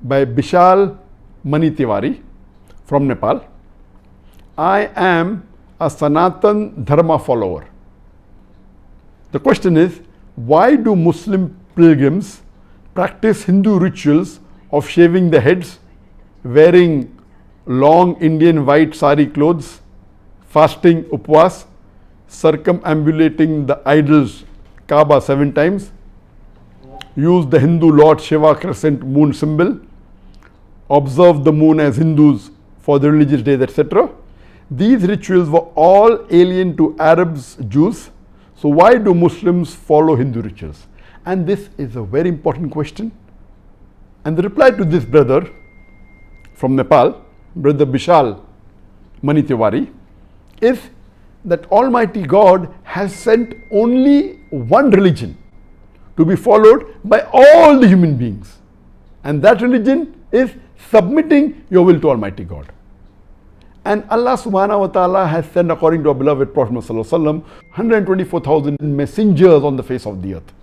by Bishal Mani Tiwari from Nepal. I am a Sanatan Dharma follower. The question is, why do Muslim pilgrims practice Hindu rituals of shaving their heads, wearing long Indian white sari clothes, fasting upvas, circumambulating the idols Kaaba 7 times, use the Hindu Lord Shiva crescent moon symbol, observe the moon as Hindus for the religious days, etc. These rituals were all alien to Arabs, Jews. So why do Muslims follow Hindu rituals? And this is a very important question. And the reply to this brother from Nepal, Brother Bishal Mani Tiwari, is that Almighty God has sent only one religion to be followed by all the human beings. And that religion is submitting your will to Almighty God. And Allah subhanahu wa ta'ala has sent, according to our beloved Prophet Muhammad sallallahu alaihi wasallam, 124,000 messengers on the face of the earth.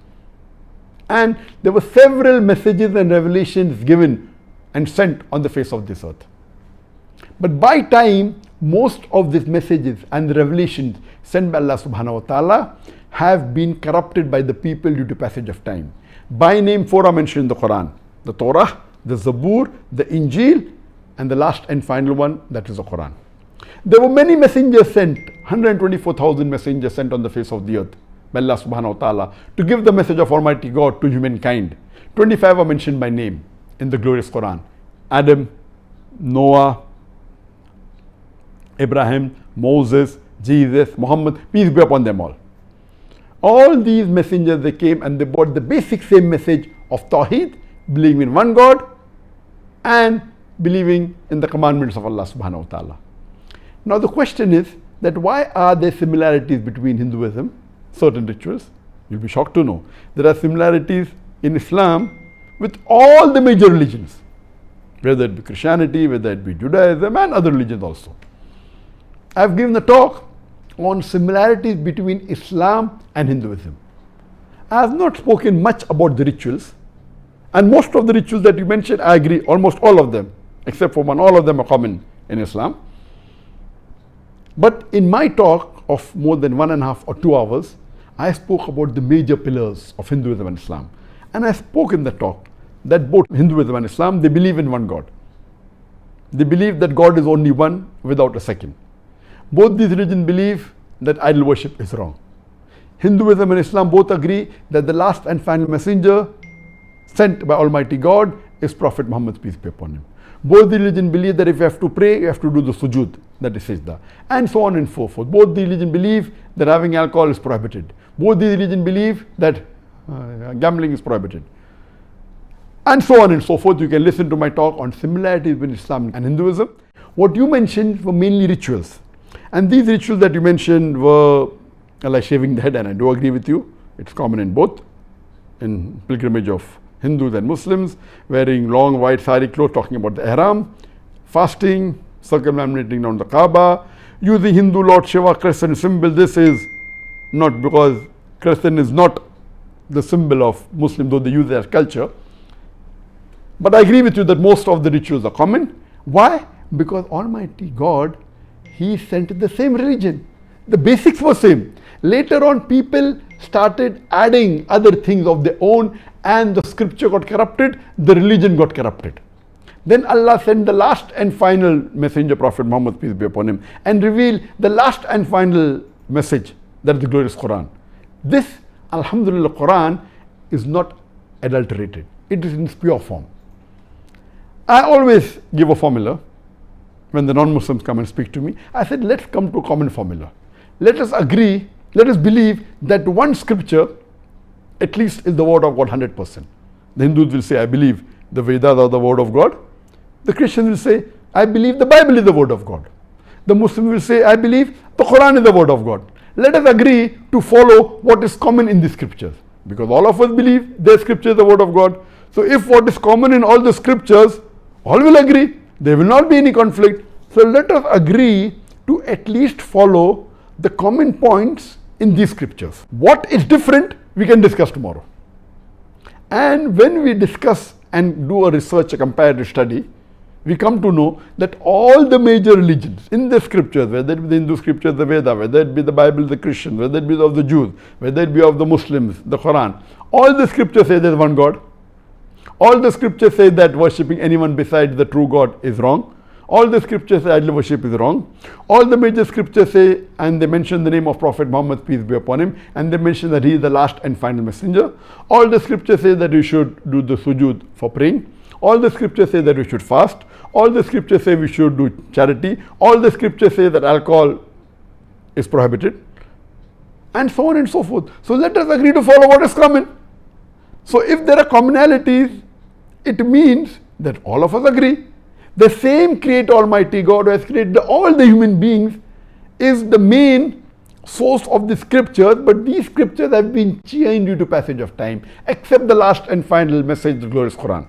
And there were several messages and revelations given and sent on the face of this earth. But by time, most of these messages and the revelations sent by Allah subhanahu wa ta'ala have been corrupted by the people due to passage of time. By name, 4 are mentioned in the Quran: the Torah, the Zabur, the Injil, and the last and final one, that is the Quran. There were many messengers sent, 124,000 messengers sent on the face of the earth by Allah subhanahu wa ta'ala to give the message of Almighty God to humankind. 25 are mentioned by name in the glorious Quran: Adam, Noah, Abraham, Moses, Jesus, Mohammed, peace be upon them all. All these messengers, they came and they brought the basic same message of Tawheed, believing in one God and believing in the commandments of Allah subhanahu wa ta'ala. Now the question is that why are there similarities between Hinduism, certain rituals? You'll be shocked to know there are similarities in Islam with all the major religions, whether it be Christianity, whether it be Judaism and other religions also. I've given a talk on similarities between Islam and Hinduism. I have not spoken much about the rituals, and most of the rituals that you mentioned, I agree, almost all of them, except for one, all of them are common in Islam. But in my talk of more than 1.5 or 2 hours, I spoke about the major pillars of Hinduism and Islam. And I spoke in the talk that both Hinduism and Islam, they believe in one God. They believe that God is only one without a second. Both these religions believe that idol worship is wrong. Hinduism and Islam both agree that the last and final messenger sent by Almighty God is Prophet Muhammad, peace be upon him. Both the religions believe that if you have to pray, you have to do the sujood, that is sajda, and so on and so forth. Both the religions believe that having alcohol is prohibited. Both the religions believe that gambling is prohibited, and so on and so forth. You can listen to my talk on similarities between Islam and Hinduism. What you mentioned were mainly rituals, and these rituals that you mentioned were like shaving the head, and I do agree with you. It's common in both, in pilgrimage of Hindus and Muslims, wearing long white sari clothes, talking about the ihram, fasting, circumambulating around the Kaaba, using Hindu Lord Shiva crescent symbol. This is not because crescent is not the symbol of Muslims, though they use it as culture. But I agree with you that most of the rituals are common. Why? Because Almighty God, He sent the same religion. The basics were same. Later on, people started adding other things of their own, and the scripture got corrupted, the religion got corrupted. Then Allah sent the last and final messenger, Prophet Muhammad, peace be upon him, and revealed the last and final message, that is the glorious Quran. This, Alhamdulillah, Quran is not adulterated. It is in its pure form. I always give a formula when the non-Muslims come and speak to me. I said, let's come to a common formula. Let us agree, let us believe that one scripture at least is the word of God 100%. The Hindus will say, I believe the Vedas are the word of God. The Christians will say, I believe the Bible is the word of God. The Muslims will say, I believe the Quran is the word of God. Let us agree to follow what is common in the scriptures, because all of us believe the scripture is the word of God. So if what is common in all the scriptures, all will agree, there will not be any conflict. So let us agree to at least follow the common points in these scriptures. What is different, we can discuss tomorrow. And when we discuss and do a research, a comparative study, we come to know that all the major religions in the scriptures, whether it be the Hindu scriptures, the Veda, whether it be the Bible, the Christians, whether it be of the Jews, whether it be of the Muslims, the Quran, all the scriptures say there is one God. All the scriptures say that worshipping anyone besides the true God is wrong. All the scriptures say idol worship is wrong. All the major scriptures say, and they mention the name of Prophet Muhammad, peace be upon him, and they mention that he is the last and final messenger. All the scriptures say that you should do the sujood for praying. All the scriptures say that we should fast. All the scriptures say we should do charity. All the scriptures say that alcohol is prohibited. And so on and so forth. So let us agree to follow what is common. So if there are commonalities, it means that all of us agree. The same Creator Almighty God who has created all the human beings is the main source of the scriptures, but these scriptures have been changed due to passage of time, except the last and final message, the glorious Quran.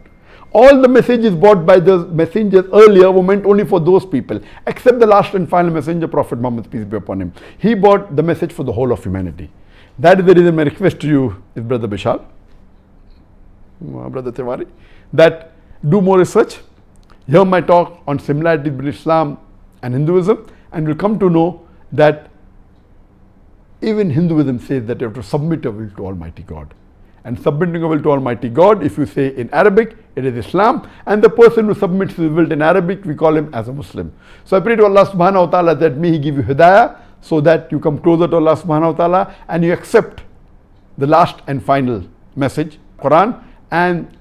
All the messages brought by the messengers earlier were meant only for those people, except the last and final messenger, Prophet Muhammad, peace be upon him. He brought the message for the whole of humanity. That is the reason my request to you is, Brother Bishal, Brother Tiwari, that do more research, hear my talk on similarities between Islam and Hinduism, and will come to know that even Hinduism says that you have to submit your will to Almighty God. And submitting your will to Almighty God, if you say in Arabic, it is Islam, and the person who submits his will in Arabic, we call him as a Muslim. So I pray to Allah subhanahu wa ta'ala that may He give you hidayah, so that you come closer to Allah subhanahu wa ta'ala and you accept the last and final message, Quran, and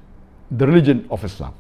the religion of Islam.